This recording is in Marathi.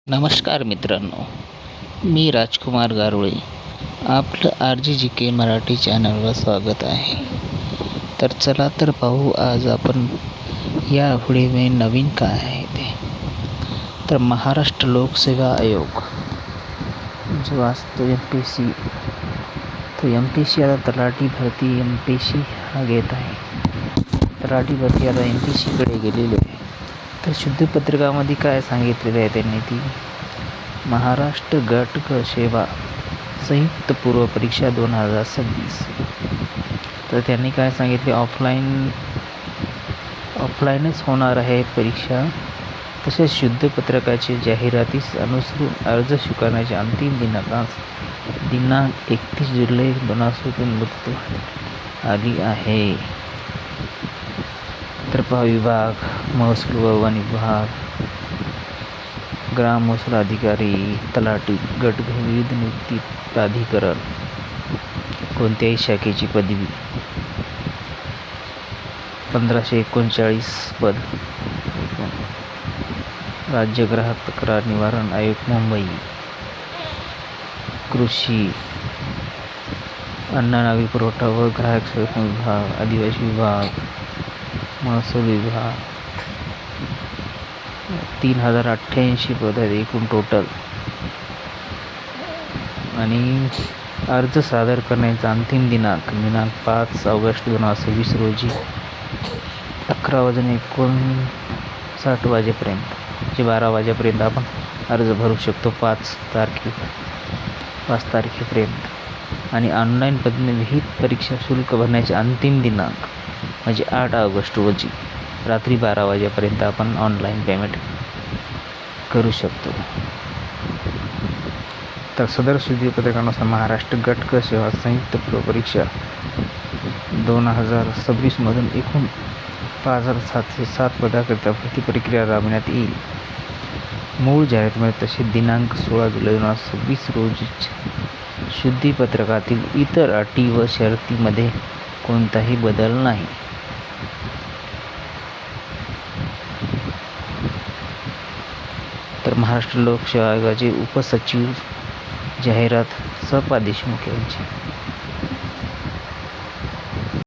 नमस्कार मित्रांनो, मी राजकुमार गारुळे. आपलं RGGK मराठी चॅनलवर स्वागत आहे. तर चला तर पाहू आज आपण या व्हिडिओमध्ये नवीन काय आहे ते. तर महाराष्ट्र लोकसेवा आयोग जो असतो MPSC, तो MPSC आता तलाठी भरती MPSC हा घेत आहे. तलाठी भरती आता MPSCकडे गेलेली आहे. तर शुद्ध पत्रकामध्ये काय सांगितलेलं आहे त्यांनी, ती महाराष्ट्र गट क सेवा संयुक्त पूर्व परीक्षा 2026. तर त्यांनी काय सांगितले, ऑफलाईनच होणार आहे परीक्षा. तसेच शुद्ध पत्रकाची जाहिरातीस अनुसरून अर्ज स्वीकारण्याची अंतिम दिनांक 31 जुलै 2020 मुदत आली आहे. तर विभाग, महसूल व वन विभाग, ग्राम महसूल अधिकारी, तलाठी, गट विविध नियुक्ती प्राधिकरण, कोणत्याही शाखेची पदवी, 1539 पद. राज्य ग्राहक तक्रार निवारण आयोग मुंबई, कृषी, अन्न नागरी पुरवठा व ग्राहक संरक्षण विभाग, आदिवासी विभाग, महसूल विभाग. 3088 पद आहेत एकूण टोटल. आणि अर्ज सादर करण्याचा अंतिम दिनांक 5 ऑगस्ट 2026 रोजी 11:59 वाजेपर्यंत, 12 वाजेपर्यंत आपण अर्ज भरू शकतो 5 तारखेपर्यंत. आणि ऑनलाईन पद्धतीने विहित परीक्षा शुल्क भरण्याचे अंतिम दिनांक म्हणजे 8 ऑगस्ट रोजी रात्री 12 वाजेपर्यंत आपण ऑनलाईन पेमेंट करू शकतो. तर सदर शुद्ध पत्रकानुसार महाराष्ट्र गट क सेवा संयुक्त पूर्व परीक्षा 2026 मधून एकूण 5707 पदाकरिता भरती प्रक्रिया राबविण्यात येईल. मूळ जाहिरातीमध्ये तसे दिनांक 16 जुलै 2026 रोजीच शुद्धी पत्रकातील इतर अटी व शर्तीमध्ये कोणताही बदल नाही. तर महाराष्ट्र लोकसेवा आयोगाचे उपसचिव जाहिरात सपा देशमुख यांची.